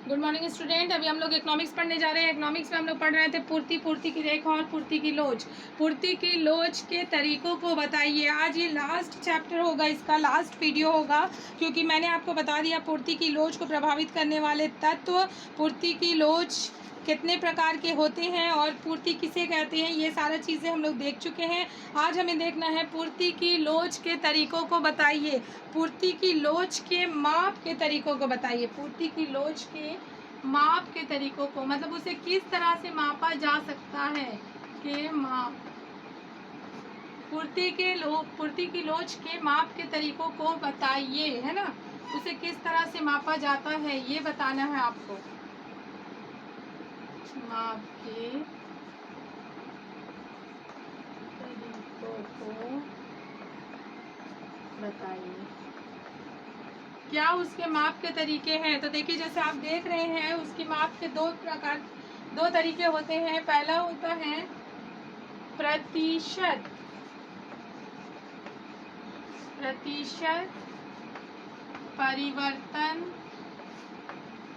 Good morning student. अभी हम लोग इकोनॉमिक्स पढ़ने जा रहे हैं। इकोनॉमिक्स में हम लोग पढ़ रहे थे पूर्ति, पूर्ति की रेखा और पूर्ति की लोच। पूर्ति की लोच के तरीकों को बताइए। आज ये लास्ट चैप्टर होगा, इसका लास्ट वीडियो होगा, क्योंकि मैंने आपको बता दिया पूर्ति की लोच को प्रभावित करने वाले तत्व, पूर्ति की लोच कितने प्रकार के होते हैं और पूर्ति किसे कहते हैं, ये सारा चीज़ें हम लोग देख चुके हैं। आज हमें देखना है पूर्ति की लोच के तरीकों को बताइए। पूर्ति की लोच के माप के तरीकों को बताइए। पूर्ति की लोच के माप के तरीकों को, मतलब उसे किस तरह से मापा जा सकता है के माप। पूर्ति की लोच के माप के तरीकों को बताइए, है ना। उसे किस तरह से मापा जाता है ये बताना है आपको। माप के तरीकों को बताइए। क्या उसके माप के तरीके हैं? तो देखिए, जैसे आप देख रहे हैं, उसकी माप के दो तरीके होते हैं। पहला होता है प्रतिशत परिवर्तन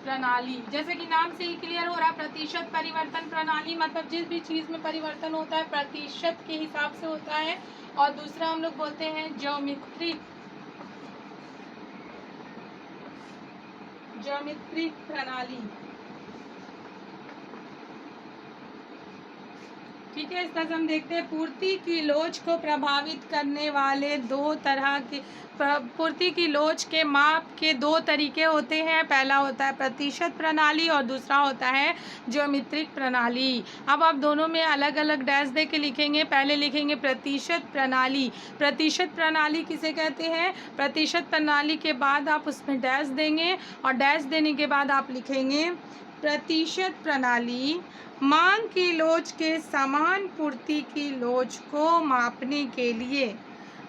प्रणाली। जैसे कि नाम से ही क्लियर हो रहा, प्रतिशत परिवर्तन प्रणाली मतलब जिस भी चीज में परिवर्तन होता है प्रतिशत के हिसाब से होता है। और दूसरा हम लोग बोलते हैं ज्योमेट्रिक प्रणाली। ठीक है, इसका हम देखते हैं। पूर्ति की लोच को प्रभावित करने वाले दो तरह के, पूर्ति की लोच के माप के दो तरीके होते हैं। पहला होता है प्रतिशत प्रणाली और दूसरा होता है ज्योमेट्रिक प्रणाली। अब आप दोनों में अलग अलग डैश दे के लिखेंगे। पहले लिखेंगे प्रतिशत प्रणाली। प्रतिशत प्रणाली किसे कहते हैं? प्रतिशत प्रणाली के बाद आप उसमें डैश देंगे और डैश देने के बाद आप लिखेंगे प्रतिशत प्रणाली मांग की लोच के समान पूर्ति की लोच को मापने के लिए।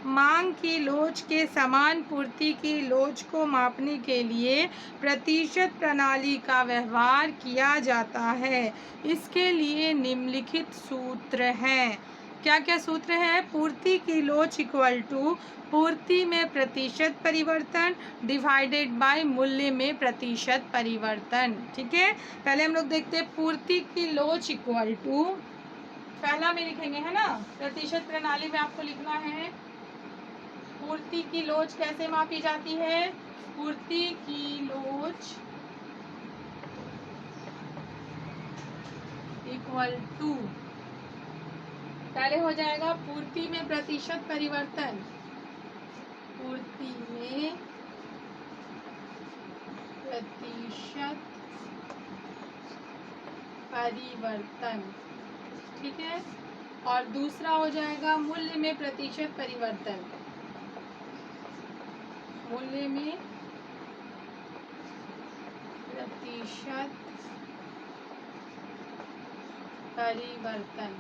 मांग की लोच के समान पूर्ति की लोच को मापने के लिए प्रतिशत प्रणाली का व्यवहार किया जाता है। इसके लिए निम्नलिखित सूत्र हैं। क्या क्या सूत्र है? पूर्ति की लोच इक्वल टू पूर्ति में प्रतिशत परिवर्तन डिवाइडेड बाय मूल्य में प्रतिशत परिवर्तन। ठीक है, पहले हम लोग देखते हैं पूर्ति की लोच इक्वल टू, पहला में लिखेंगे, है ना। प्रतिशत प्रणाली में आपको लिखना है पूर्ति की लोच कैसे मापी जाती है। पूर्ति की लोच इक्वल टू, पहले हो जाएगा पूर्ति में प्रतिशत परिवर्तन। पूर्ति में प्रतिशत परिवर्तन, ठीक है। और दूसरा हो जाएगा मूल्य में प्रतिशत परिवर्तन। मूल्य में प्रतिशत परिवर्तन,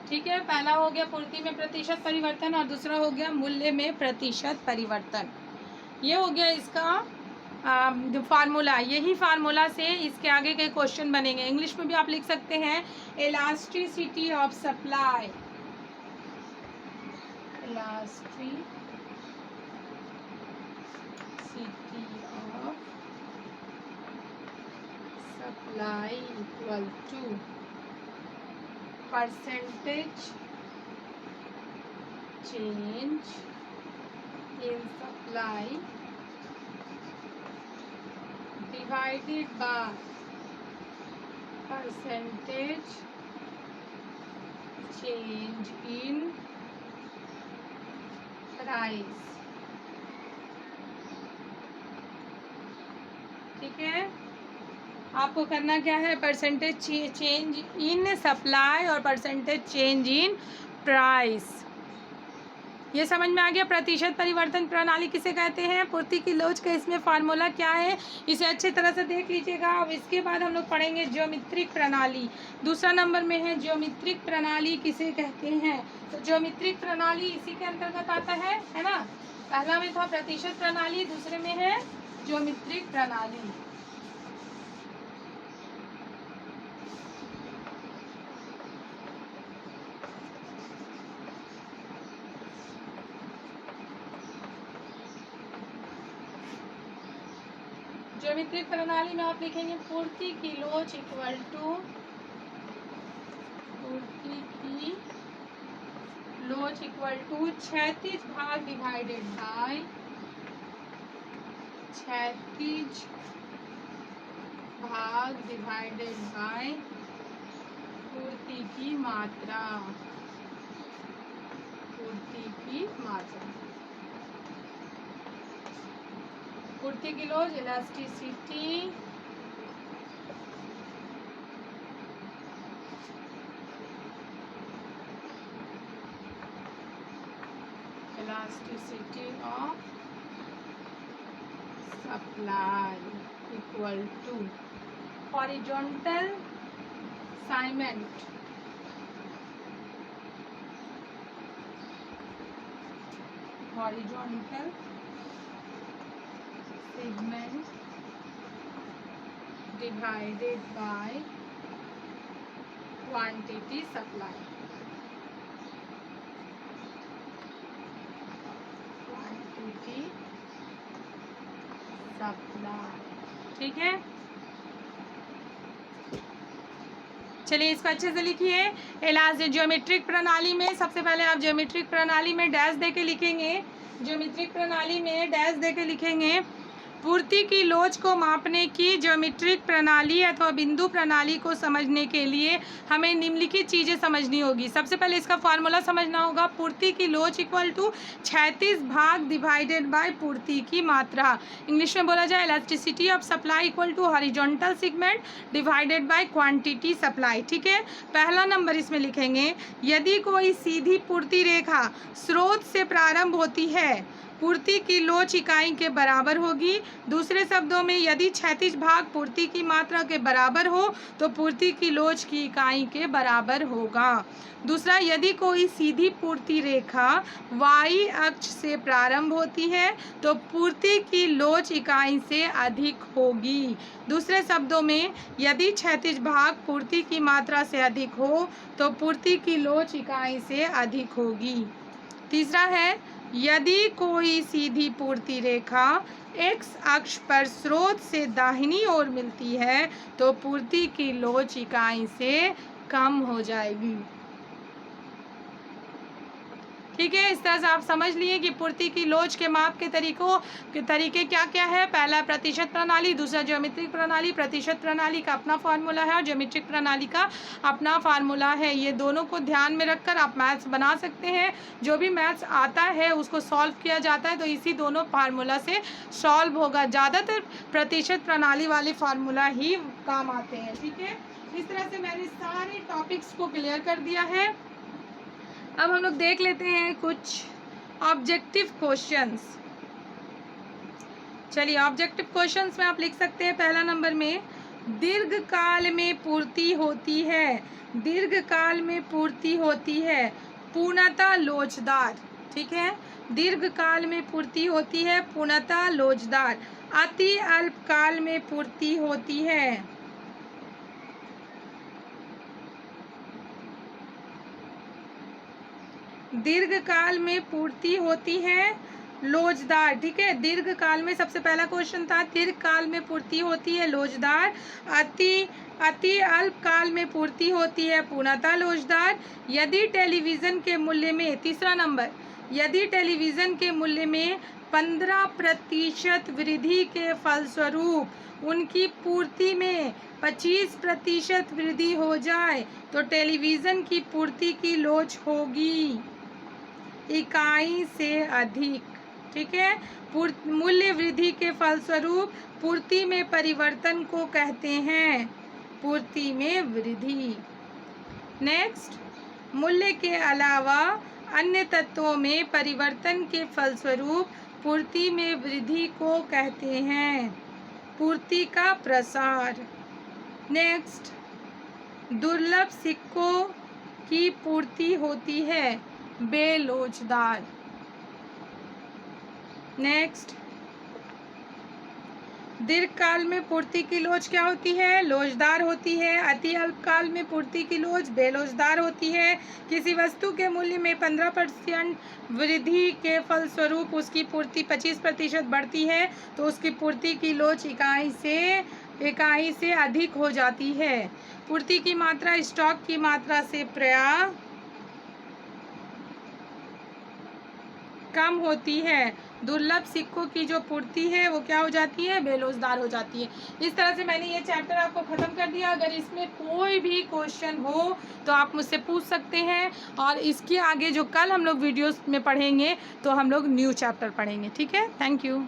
ठीक है। पहला हो गया पूर्ति में प्रतिशत परिवर्तन और दूसरा हो गया मूल्य में प्रतिशत परिवर्तन। ये हो गया इसका फार्मूला। यही फार्मूला से इसके आगे के क्वेश्चन बनेंगे। इंग्लिश में भी आप लिख सकते हैं elasticity of supply. Elasticity of supply equal to percentage change in supply divided by percentage change in price। ठीक है, आपको करना क्या है? परसेंटेज चेंज इन सप्लाई और परसेंटेज चेंज इन प्राइस। ये समझ में आ गया। प्रतिशत परिवर्तन प्रणाली किसे कहते हैं? पूर्ति की लोच का इसमें फार्मूला क्या है, इसे अच्छे तरह से देख लीजिएगा। अब इसके बाद हम लोग पढ़ेंगे ज्योमेट्रिक प्रणाली। दूसरा नंबर में है ज्योमेट्रिक प्रणाली किसे कहते हैं। तो ज्योमेट्रिक प्रणाली इसी के अंतर्गत आता है ना। पहला में था प्रतिशत प्रणाली, दूसरे में है ज्योमेट्रिक प्रणाली। ज्योमेट्रिक प्रणाली में आप लिखेंगे पूर्ति की लोच इक्वल टू पूर्ति की लोच इक्वल टू क्षैतिज भाग डिवाइडेड बाय क्षैतिज भाग डिवाइडेड बाय पूर्ति की मात्रा। पूर्ति की मात्रा, पूर्ति की लोच, elasticity, elasticity of supply equal to horizontal segment divided by quantity supply। ठीक है, चलिए इसको अच्छे से लिखिए। ज्योमेट्रिक प्रणाली में सबसे पहले आप ज्योमेट्रिक प्रणाली में डैश दे के लिखेंगे। ज्योमेट्रिक प्रणाली में डैश दे के लिखेंगे पूर्ति की लोच को मापने की ज्योमेट्रिक प्रणाली अथवा बिंदु प्रणाली को समझने के लिए हमें निम्नलिखित चीज़ें समझनी होगी। सबसे पहले इसका फार्मूला समझना होगा। पूर्ति की लोच इक्वल टू क्षैतिज भाग डिवाइडेड बाय पूर्ति की मात्रा। इंग्लिश में बोला जाए elasticity of supply equal to horizontal segment divided by quantity supply. ठीक है, पहला नंबर इसमें लिखेंगे यदि कोई सीधी पूर्ति रेखा स्रोत से प्रारंभ होती है पूर्ति की लोच इकाई के बराबर होगी। दूसरे शब्दों में यदि क्षैतिज भाग पूर्ति की मात्रा के बराबर हो तो पूर्ति की लोच की इकाई के बराबर होगा। दूसरा, यदि कोई सीधी पूर्ति रेखा y अक्ष से प्रारंभ होती है तो पूर्ति की लोच इकाई से अधिक होगी। दूसरे शब्दों में यदि क्षैतिज भाग पूर्ति की मात्रा से अधिक हो तो पूर्ति की लोच इकाई से अधिक होगी। तीसरा है यदि कोई सीधी पूर्ति रेखा x अक्ष पर स्रोत से दाहिनी ओर मिलती है तो पूर्ति की लोच इकाई से कम हो जाएगी। ठीक है, इस तरह से आप समझ लिए कि पूर्ति की लोच के माप के तरीके क्या क्या है। पहला प्रतिशत प्रणाली, दूसरा ज्योमेट्रिक प्रणाली। प्रतिशत प्रणाली का अपना फार्मूला है और ज्योमेट्रिक प्रणाली का अपना फार्मूला है। ये दोनों को ध्यान में रखकर आप मैथ्स बना सकते हैं। जो भी मैथ्स आता है उसको सॉल्व किया जाता है तो इसी दोनों फार्मूला से सॉल्व होगा। ज़्यादातर प्रतिशत प्रणाली वाले फार्मूला ही काम आते हैं। ठीक है, इस तरह से मैंने सारे टॉपिक्स को क्लियर कर दिया है। अब हम लोग देख लेते हैं कुछ ऑब्जेक्टिव क्वेश्चंस। चलिए ऑब्जेक्टिव क्वेश्चंस में आप लिख सकते हैं पहला नंबर में दीर्घकाल में पूर्ति होती है। दीर्घकाल में पूर्ति होती है पूर्णतः लोचदार। ठीक है, दीर्घकाल में पूर्ति होती है पूर्णतः लोचदार। अति अल्पकाल में पूर्ति होती है दीर्घकाल में पूर्ति होती है लोचदार। ठीक है, दीर्घकाल में सबसे पहला क्वेश्चन था दीर्घकाल में पूर्ति होती है लोचदार। अति अल्पकाल में पूर्ति होती है पूर्णतः लोचदार। यदि टेलीविज़न के मूल्य में, तीसरा नंबर, यदि टेलीविज़न के मूल्य में 15% वृद्धि के फलस्वरूप उनकी पूर्ति में 25% वृद्धि हो जाए तो टेलीविज़न की पूर्ति की लोच होगी इकाई से अधिक। ठीक है, मूल्य वृद्धि के फलस्वरूप पूर्ति में परिवर्तन को कहते हैं पूर्ति में वृद्धि। नेक्स्ट, मूल्य के अलावा अन्य तत्वों में परिवर्तन के फलस्वरूप पूर्ति में वृद्धि को कहते हैं पूर्ति का प्रसार। नेक्स्ट, दुर्लभ सिक्कों की पूर्ति होती है बेलोचदार। नेक्स्ट, दीर्घकाल में पूर्ति की लोच क्या होती है? लोचदार होती है। अति अल्पकाल में पूर्ति की लोच बेलोचदार होती है। किसी वस्तु के मूल्य में 15% वृद्धि के फलस्वरूप उसकी पूर्ति 25% बढ़ती है तो उसकी पूर्ति की लोच इकाई से अधिक हो जाती है। पूर्ति की मात्रा स्टॉक की मात्रा से प्रायः कम होती है। दुर्लभ सिक्कों की जो पूर्ति है वो क्या हो जाती है? बेलोचदार हो जाती है। इस तरह से मैंने ये चैप्टर आपको ख़त्म कर दिया। अगर इसमें कोई भी क्वेश्चन हो तो आप मुझसे पूछ सकते हैं, और इसके आगे जो कल हम लोग वीडियोस में पढ़ेंगे तो हम लोग न्यू चैप्टर पढ़ेंगे। ठीक है, थैंक यू।